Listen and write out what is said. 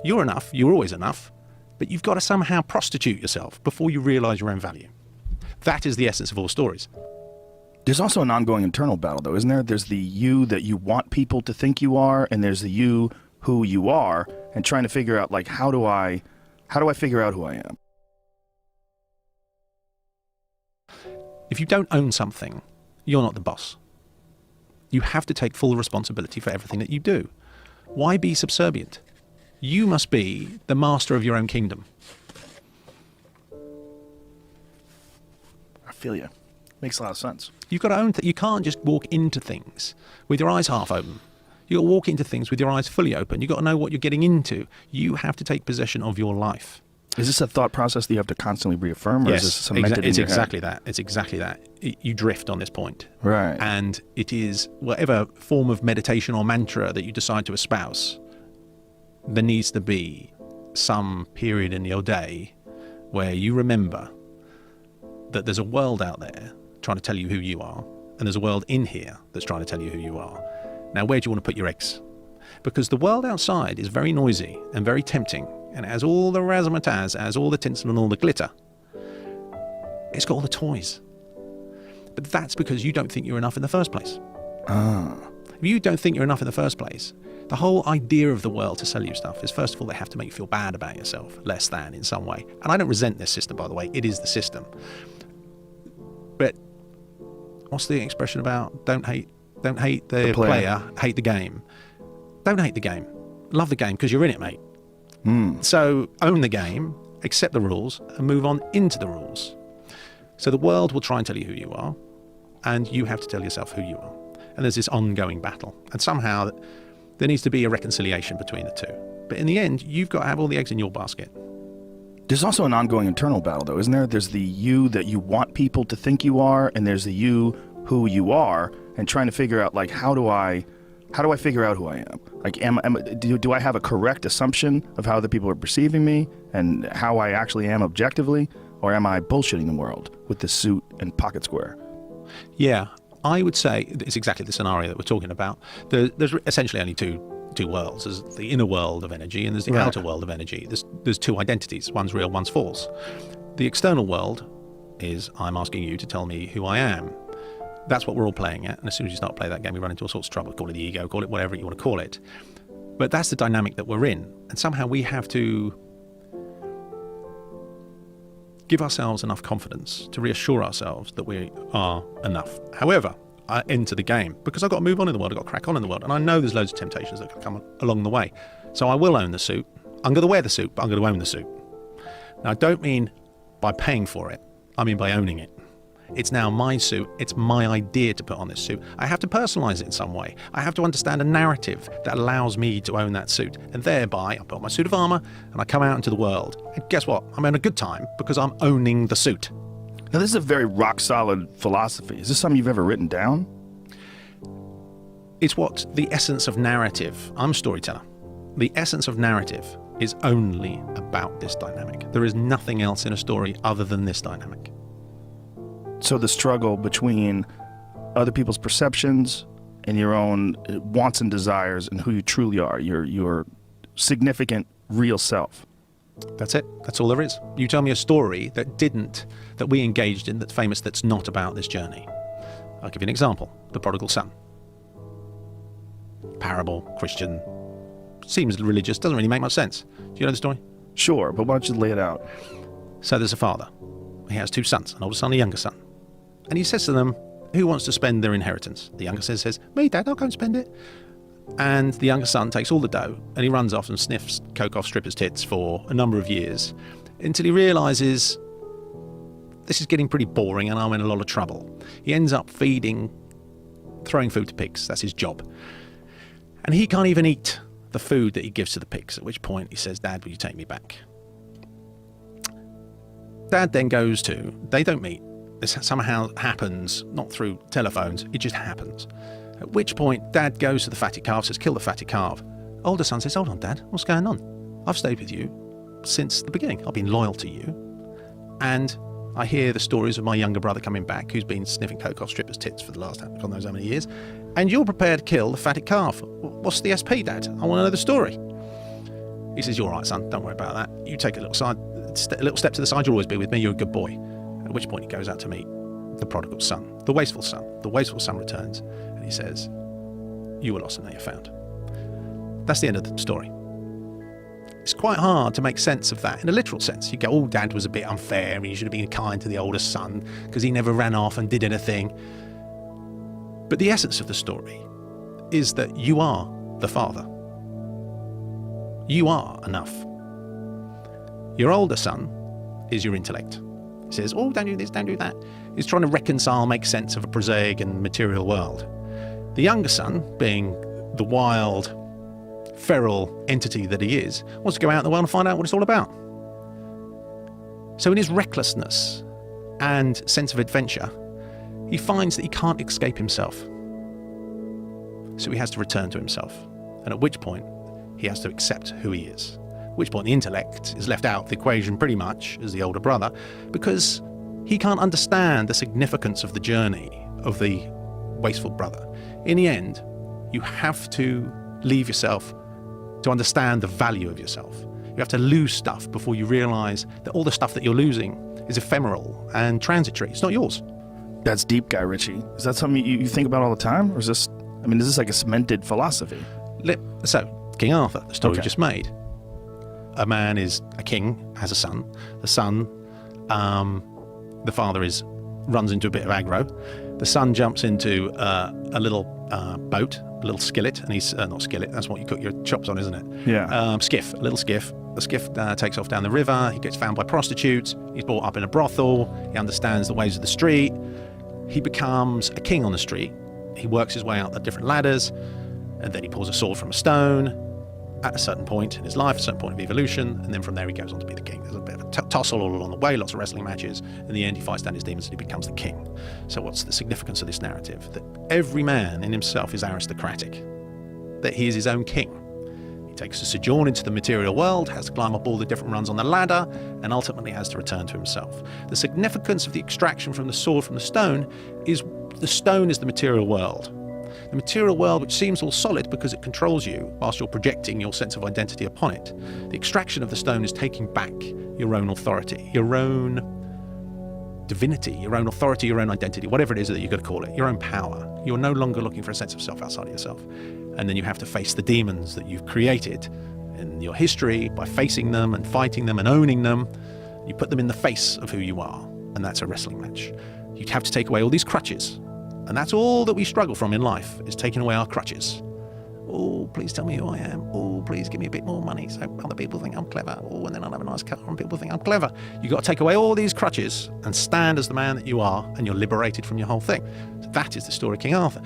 You're enough, you're always enough, but you've got to somehow prostitute yourself before you realize your own value. That is the essence of all stories. There's also an ongoing internal battle, though, isn't there? There's the you that you want people to think you are, and there's the you who you are, and trying to figure out, like, how do I figure out who I am? If you don't own something, you're not the boss. You have to take full responsibility for everything that you do. Why be subservient? You must be the master of your own kingdom. I feel you. Makes a lot of sense. You've got to own you can't just walk into things with your eyes half open. You've got to walk into things with your eyes fully open. You've got to know what you're getting into. You have to take possession of your life. Is this a thought process that you have to constantly reaffirm, or yes, is this cemented in it's your exactly head? that. It's exactly that. You drift on this point. Right. And it is whatever form of meditation or mantra that you decide to espouse, there needs to be some period in your day where you remember that there's a world out there trying to tell you who you are, and there's a world in here that's trying to tell you who you are. Now, where do you want to put your eggs? Because the world outside is very noisy and very tempting, and it has all the razzmatazz, it has all the tinsel and all the glitter. It's got all the toys. But that's because you don't think you're enough in the first place. If you don't think you're enough in the first place, the whole idea of the world to sell you stuff is, first of all, they have to make you feel bad about yourself, less than in some way. And I don't resent this system, by the way. It is the system. But what's the expression about don't hate the player, hate the game? Don't hate the game. Love the game because you're in it, mate. So own the game, accept the rules, and move on into the rules. So the world will try and tell you who you are, and you have to tell yourself who you are. And there's this ongoing battle. And somehow there needs to be a reconciliation between the two. But in the end, you've got to have all the eggs in your basket. There's also an ongoing internal battle, though, isn't there? There's the you that you want people to think you are, and there's the you who you are, and trying to figure out, like, how do I figure out who I am? Like, do I have a correct assumption of how other people are perceiving me and how I actually am objectively, or am I bullshitting the world with the suit and pocket square? Yeah, I would say it's exactly the scenario that we're talking about. There's essentially only two worlds. There's the inner world of energy and there's the outer world of energy. There's two identities. One's real, one's false. The external world is I'm asking you to tell me who I am. That's what we're all playing at. And as soon as you start playing that game, you run into all sorts of trouble. Call it the ego, call it whatever you want to call it. But that's the dynamic that we're in. And somehow we have to give ourselves enough confidence to reassure ourselves that we are enough. However, I enter the game because I've got to move on in the world, I've got to crack on in the world, and I know there's loads of temptations that can come along the way. So I will own the suit. I'm going to wear the suit, but I'm going to own the suit. Now, I don't mean by paying for it. I mean by owning it. It's now my suit. It's my idea to put on this suit. I have to personalize it in some way. I have to understand a narrative that allows me to own that suit. And thereby, I put on my suit of armor and I come out into the world. And guess what? I'm having a good time because I'm owning the suit. Now, this is a very rock-solid philosophy. Is this something you've ever written down? It's what the essence of narrative. I'm a storyteller. The essence of narrative is only about this dynamic. There is nothing else in a story other than this dynamic. So the struggle between other people's perceptions and your own wants and desires and who you truly are, your significant real self. That's it. That's all there is. You tell me a story that we engaged in, that's famous, that's not about this journey. I'll give you an example. The Prodigal Son. Parable, Christian, seems religious, doesn't really make much sense. Do you know the story? Sure, but why don't you lay it out? So there's a father. He has two sons, an older son and a younger son. And he says to them, who wants to spend their inheritance? The younger son says, me, Dad, I'll go and spend it. And the younger son takes all the dough and he runs off and sniffs coke off strippers' tits for a number of years until he realizes this is getting pretty boring and I'm in a lot of trouble. He ends up throwing food to pigs. That's his job. And he can't even eat the food that he gives to the pigs, at which point he says, Dad, will you take me back? Dad then they don't meet. This somehow happens, not through telephones, it just happens. At which point, Dad goes to the fatty calf, says, kill the fatty calf. Older son says, hold on, Dad, what's going on? I've stayed with you since the beginning. I've been loyal to you. And I hear the stories of my younger brother coming back, who's been sniffing coke off strippers' tits for the last, God knows how many years. And you're prepared to kill the fatty calf. What's the SP, Dad? I want to know the story. He says, "You're all right, son. Don't worry about that. You take a little step to the side. You'll always be with me. You're a good boy." At which point he goes out to meet the prodigal son, the wasteful son. The wasteful son returns and he says, "You were lost and now you're found." That's the end of the story. It's quite hard to make sense of that in a literal sense. You go, "Oh, Dad was a bit unfair and he should have been kind to the oldest son because he never ran off and did anything." But the essence of the story is that you are the father. You are enough. Your older son is your intellect. He says, "Oh, don't do this, don't do that." He's trying to reconcile, make sense of a prosaic and material world. The younger son, being the wild, feral entity that he is, wants to go out in the world and find out what it's all about. So in his recklessness and sense of adventure, he finds that he can't escape himself. So he has to return to himself. And at which point, he has to accept who he is. At which point the intellect is left out of the equation pretty much as the older brother, because he can't understand the significance of the journey of the wasteful brother. In the end, you have to leave yourself to understand the value of yourself. You have to lose stuff before you realize that all the stuff that you're losing is ephemeral and transitory. It's not yours. That's deep, Guy Ritchie. Is that something you think about all the time? Or is this like a cemented philosophy? So, King Arthur, the story we just made. A man is a king, has a son. The son, the father runs into a bit of aggro. The son jumps into a little boat, a little skillet, and he's not skillet. That's what you cook your chops on, isn't it? Yeah. Skiff, a little skiff. The skiff takes off down the river. He gets found by prostitutes. He's brought up in a brothel. He understands the ways of the street. He becomes a king on the street. He works his way out the different ladders, and then he pulls a sword from a stone at a certain point in his life, a certain point of evolution, and then from there he goes on to be the king. There's a bit of a tussle all along the way, lots of wrestling matches. In the end, he fights down his demons and he becomes the king. So what's the significance of this narrative? That every man in himself is aristocratic, that he is his own king. He takes a sojourn into the material world, has to climb up all the different rungs on the ladder, and ultimately has to return to himself. The significance of the extraction from the sword from the stone is the stone is the material world. The material world, which seems all solid because it controls you whilst you're projecting your sense of identity upon it. The extraction of the stone is taking back your own authority, your own divinity, your own authority, your own identity, whatever it is that you've got to call it, your own power. You're no longer looking for a sense of self outside of yourself. And then you have to face the demons that you've created in your history by facing them and fighting them and owning them. You put them in the face of who you are, and that's a wrestling match. You have to take away all these crutches. And that's all that we struggle from in life, is taking away our crutches. "Oh, please tell me who I am. Oh, please give me a bit more money so other people think I'm clever. Oh, and then I'll have a nice car and people think I'm clever." You've got to take away all these crutches and stand as the man that you are, and you're liberated from your whole thing. So that is the story of King Arthur.